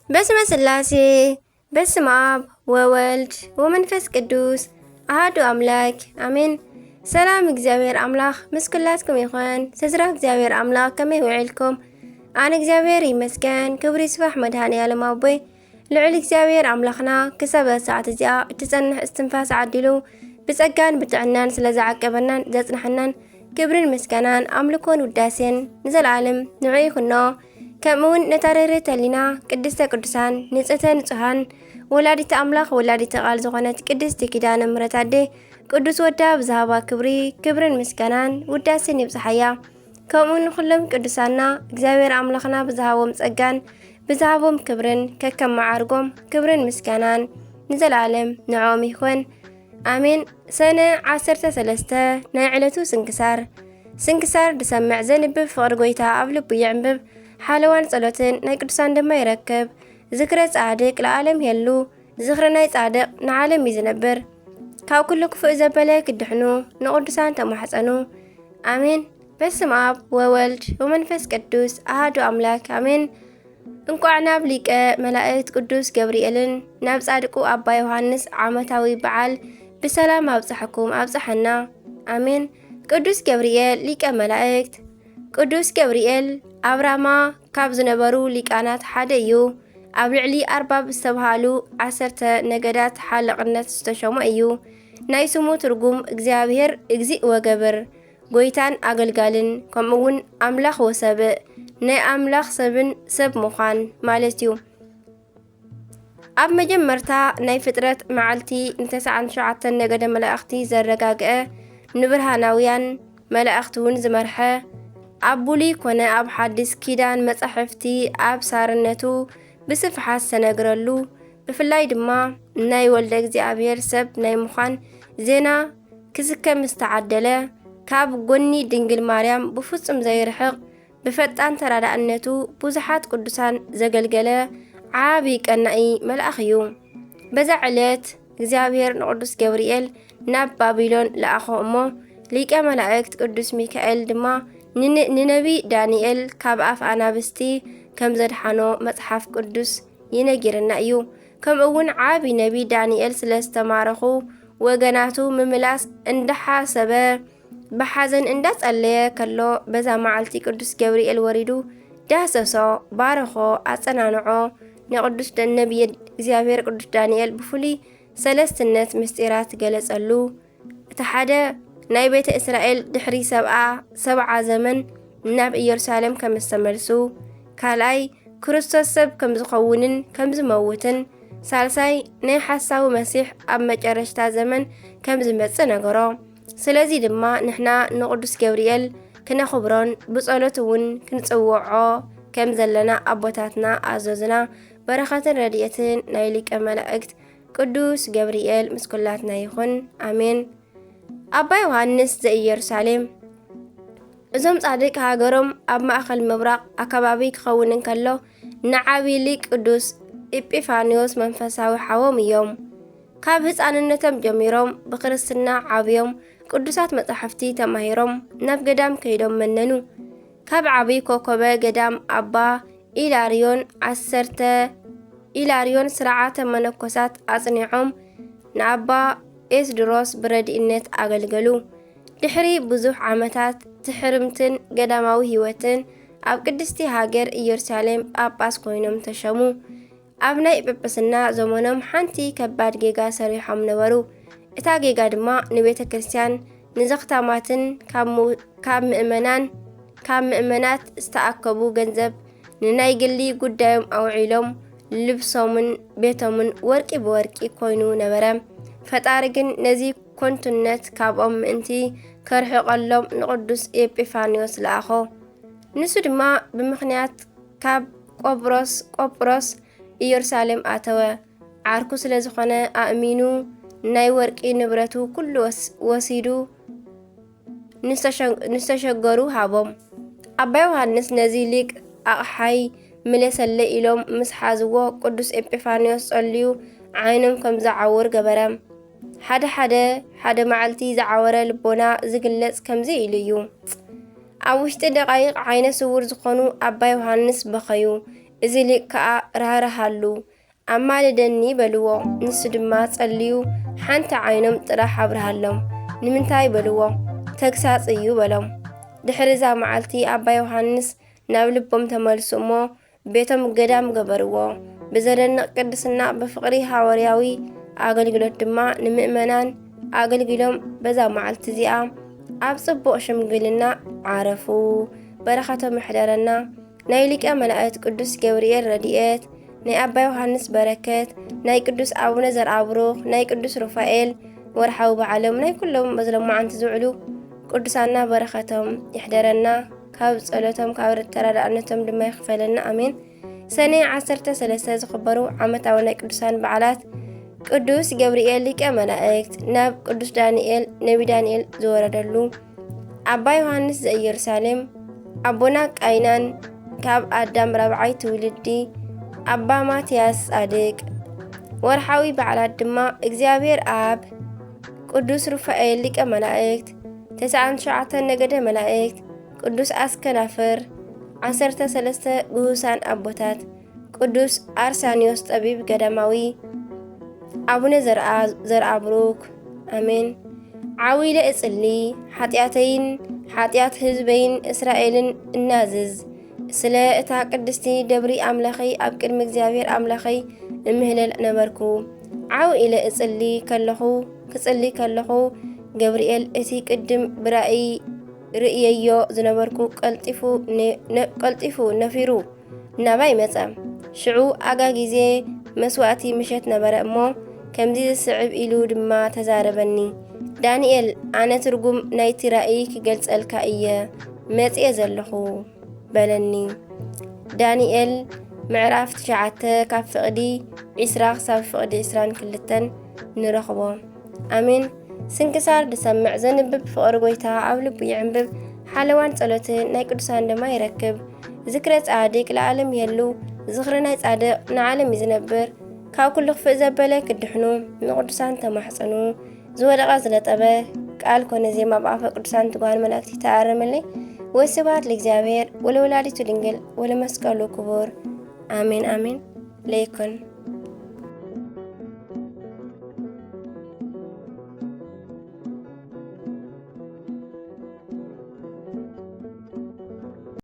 በስመ ስላሴ በስመ አብ ወወልድ ወመንፈስ ቅዱስ አሐዱ አምላክ አሜን። ሰላም እግዚአብሔር አምላክ ምስክላትኩም ይኹን። ስዝራ እግዚአብሔር አምላክ ከመይ ውዒልኩም? አነ እግዚአብሔር ይመስገን። ክብሪ ይስባሕ መድኃኔዓለም አቦይ ልዑል እግዚአብሔር አምላኽና ክሳብ ሰዓት እዚኣ እትጸንሕ እስትንፋስ ዓዲሉ ብጸጋን ብጥዕናን ስለዝዓቀበናን ዘጽንሐናን ክብርን ምስጋናን አምልኮን ውዳሴን ንዘለዓለም ንዑ ይኹኖ። ከምውን ነታረረት ህሊና ቅድስተ ቅዱሳን ንጽሕተ ንጹሃን ወላዲተ አምላኽ ወላዲተ ቃል ዝኾነት ቅድስቲ ኪዳነ ምሕረት አዴ ቅዱስ ወዳ ብዝሃባ ክብርን ምስጋናን ውዳሴን ይብጽሓያ። ከምውን ኩሎም ቅዱሳና እግዚአብሔር አምላኽና ብዝሃቦም ጸጋን ብዝሃቦም ክብርን ከከም መዓርጎም ክብርን ምስጋናን ንዘለዓለም ንዖም ይኹን አሜን። ሰነ 13 ናይ ዕለቱ ስንክሳር ድሰምዕ ዘንብብ ፍቅሪ ጎይታ ኣብ ልቡ ይዕንብብ ሓለዋን ጸሎትን ናይ ቅዱሳን ድማ ይረክብ። ዝክረ ጻድቅ ለዓለም የሉ ዝኽረ ናይ ጻድቅ ንዓለም ይዝነብር። ካብ ኩሉ ክፉእ ዘበለ ክድሕኑ ንቅዱሳን ተማሕፀኑ አሜን። በስመ አብ ወወልድ ወመንፈስ ቅዱስ አሐዱ አምላክ አሜን። እንኳዕ ናብ ሊቀ መላእክት ቅዱስ ገብርኤልን ናብ ጻድቁ አባ ዮሐንስ ዓመታዊ በዓል ብሰላም አብጽሐኩም አብጽሐና አሜን። ቅዱስ ገብርኤል ሊቀ መላእክት ቅዱስ ገብርኤል ኣብ ራማ ካብ ዝነበሩ ሊቃናት ሓደ እዩ። ኣብ ልዕሊ ኣርባብ ዝተባሃሉ 10 ነገዳት ሓለቕነት ዝተሸሙ እዩ። ናይ ስሙ ትርጉም እግዚአብሔር እግዚእ ወገብር ጎይታን ኣገልጋልን ከምኡውን ኣምላኽ ወሰብእ ናይ ኣምላኽ ሰብን ሰብ ምዃን ማለት እዩ። ኣብ መጀመርታ ናይ ፍጥረት መዓልቲ ን97 ነገደ መላእኽቲ ዘረጋግአ ንብርሃናውያን መላእኽቲ እውን ዝመርሐ ኣብ ብሉይ ኮነ ኣብ ሓድስ ኪዳን መጻሕፍቲ ኣብ ሳርነቱ ብስፍሓት ዝተነግረሉ ብፍላይ ድማ ናይ ወልደ እግዚአብሔር ሰብ ናይ ምዃን ዜና ክዝከም ዝተዓደለ ካብ ጎኒ ድንግል ማርያም ብፍጹም ዘይርሕቕ ብፈጣን ተራዳእነቱ ብዙሓት ቅዱሳን ዘገልገለ ዓብይ ቀናኢ መልአኽ እዩ። በዛ ዕለት እግዚአብሔር ንቅዱስ ገብርኤል ናብ ባቢሎን ለኣኾ እሞ ሊቀ መላእክት ቅዱስ ሚካኤል ድማ ንነቢ ዳንኤል ካብ ኣፍ ኣናብስቲ ከም ዘድሓኖ መጽሓፍ ቅዱስ ይነጊረና እዩ። ከምኡውን ዓብይ ነቢ ዳንኤል ስለዝተማረኹ ወገናቱ ምምላስ እንዳሓሰበ ብሓዘን እንዳጸለየ ከሎ በዛ መዓልቲ ቅዱስ ገብርኤል ወሪዱ ዳሰሶ ባረኾ ኣጸናንዖ ንቅዱስ ነቢይ እግዚአብሔር ቅዱስ ዳንኤል ብፍሉይ ሰለስትነት ምስጢራት ገለጸሉ። እቲ ሓደ ናይ ቤተ እስራኤል ድሕሪ 70 ዘመን ናብ ኢየሩሳሌም ከም ዝተመልሱ፣ ካልኣይ ክርስቶስ ሰብ ከም ዝኸውንን ከም ዝመውትን፣ ሳልሳይ ናይ ሓሳዊ መሲሕ ኣብ መጨረሽታ ዘመን ከም ዝመጽእ ነገሮ። ስለዚ ድማ ንሕና ንቅዱስ ገብርኤል ክነኽብሮን ብጸሎት እውን ክንጽውዖ ከም ዘለና ኣቦታትና ኣዘዝና በረኸትን ረድኤትን ናይ ሊቀ መላእክት ቅዱስ ገብርኤል ምስ ኩላትና ይኹን አሜን። አባ ዮሐንስ ዘኢየሩሳሌም እዞም ጻድቅ ሃገሮም ኣብ ማእኸል ምብራቕ ኣከባቢ ክኸውን እንከሎ ንዓብይ ሊቅ ቅዱስ ኤጲፋንዮስ መንፈሳዊ ሓዎም እዮም። ካብ ህፃንነቶም ጀሚሮም ብክርስትና ዓብዮም ቅዱሳት መጻሕፍቲ ተማሂሮም ናብ ገዳም ከይዶም መነኑ። ካብ ዓብይ ኮከበ ገዳም አባ ኢላርዮን ስርዓተ መነኮሳት አጽኒዖም ንኣባ ኤስድሮስ ብረድእነት ኣገልገሉ። ድሕሪ ብዙሕ ዓመታት ትሕርምትን ገዳማዊ ህይወትን ኣብ ቅድስቲ ሃገር ኢየሩሳሌም ጳጳስ ኮይኖም ተሸሙ። ኣብ ናይ ጵጵስና ዘመኖም ሓንቲ ከባድ ጌጋ ሰሪሖም ነበሩ። እታ ጌጋ ድማ ንቤተ ክርስቲያን ንዘኽታማትን ካብ ምእመናት ዝተኣከቡ ገንዘብ ንናይ ግሊ ጉዳዮም ኣውዒሎም ልብሶምን ቤቶምን ወርቂ ብወርቂ ኮይኑ ነበረ። ፈጣሪ ግን ነዚ ኮንቱነት ካብኦም ምእንቲ ከርሕቐሎም ንቅዱስ ኤጲፋንዮስ ለኣኾ። ንሱ ድማ ብምኽንያት ካብ ቆጵሮስ ኢየሩሳሌም ኣተወ። ዓርኩ ስለ ዝኾነ ኣእሚኑ ናይ ወርቂ ንብረቱ ኩሉ ወሲዱ ንስተሸገሩ ሃቦም። ኣባ ዮሐንስ ነዚ ሊቅ ኣቕሓይ ምለሰለ ኢሎም ምስ ሓዝዎ ቅዱስ ኤጲፋንዮስ ጸልዩ ዓይኖም ከም ዝዓውር ገበረ። ሓደ መዓልቲ ዝዓወረ ልቦና ዝግለጽ ከምዚ ኢሉ እዩ። ኣብ ውሽጢ ደቃይቕ ዓይነ ስውር ዝኾኑ ኣባ ዮሐንስ በኸዩ። እዚ ሊቅ ከዓ ራህራሃሉ ኣማልደኒ በልዎ ንሱ ድማ ጸልዩ ሓንቲ ዓይኖም ጥራሕ አብርሃሎም ንምንታይ በልዎ ተግሳጽ እዩ በሎም። ድሕሪዛ መዓልቲ ኣባ ዮሃንስ ናብ ልቦም ተመልሱ እሞ ቤቶም ገዳም ገበርዎ። ብዘደንቕ ቅድስና ብፍቕሪ ሃዋርያዊ ኣገልግሎት ድማ ንምእመናን ኣገልግሎም በዛ መዓልቲ እዚኣ ኣብ ጽቡቕ ሽምግልና ዓረፉ። በረኸቶም ይሕደረና። ናይ ሊቀ መላእክት ቅዱስ ገብርኤል ረድኤት፣ ናይ ኣባ ዮሃንስ በረከት፣ ናይ ቅዱስ ኣቡነ ዘርአብሩኽ፣ ናይ ቅዱስ ሩፋኤል ወርሓዊ በዓሎም ናይ ኩሎም በዝሎማዓንቲ ዝውዕሉ ቅዱሳና በረኸቶም ይሕደረና። ካብ ጸሎቶም ካብ ተራዳእነቶም ድማ ይኽፈለና ኣሜን። ሰኔ 13 ዝኽበሩ ዓመታዊ ናይ ቅዱሳን በዓላት ቅዱስ ገብርኤል ሊቀ መላእክት ናብ ቅዱስ ዳንኤል ነቢ ዳንኤል ዝወረደሉ፣ ኣባ ዮሃንስ ዘኢየሩሳሌም፣ ኣቦና ቃይናን ካብ ኣዳም ራብዓይ ትውልዲ፣ ኣባ ማትያስ ጻድቅ። ወርሓዊ በዓላት ድማ እግዚአብሔር አብ፣ ቅዱስ ሩፋኤል ሊቀ መላእክት፣ 99 ነገደ መላእክት፣ ቅዱስ አስከናፍር፣ 13 ግሁሳን አቦታት፣ ቅዱስ አርሳኒዮስ ጠቢብ ገዳማዊ፣ አቡነ ዘርአብሩክ አሜን። ዓዊለ እጽሊ ኃጢአተይን ኃጢአት ህዝበይን እስራኤልን እናዝዝ ስለ እታ ቅድስቲ ደብሪ አምላኸይ ኣብ ቅድሚ እግዚአብሔር አምላኸይ እምህለል ነበርኩ። ዓዊለ እጽሊ ከለኹ ክጽሊ ከለኹ ገብርኤል እቲ ቅድም ብራእይ ርእየዮ ዝነበርኩ ቀልጢፉ ነፊሩ ናባይ መጸ። ሽዑ ኣጋ ጊዜ መስዋእቲ ምሸት ነበረ እሞ ከምዚ ዝስዕብ ኢሉ ድማ ተዛረበኒ። ዳንኤል ኣነ ትርጉም ናይቲ ራእይ ክገልጸልካ እየ መጽየ ዘለኹ በለኒ። ዳንኤል ምዕራፍ 9 ካብ ፍቕዲ 20 ክሳብ ፍቕዲ 22 ንረኽቦ። ኣሜን። ስንክሳር ድሰምዕ ዘንብብ ፍቕሪ ጎይታ ኣብ ልቡ ይዕንብብ። ሓለዋን ጸሎትን ናይ ቅዱሳን ድማ ይረክብ። ዝክረ ጻድቅ ለዓለም የሉ ዝኽሪ ናይ ጻድቕ ንዓለም ይዝነብር። ካብ ኩሉ ክፍእ ዘበለ ክድሕኑ ንቅዱሳን ተማሕፀኑ። ዝወደቐ ዝለጠበ ቃል ኮነ ዜማ ብኣፈ ቅዱሳን ትጓን መላእክቲ ተኣረመለይ። ወስብሐት ለእግዚአብሔር ወለወላዲቱ ድንግል ወለመስቀሉ ክቡር አሜን አሜን። ለይኩን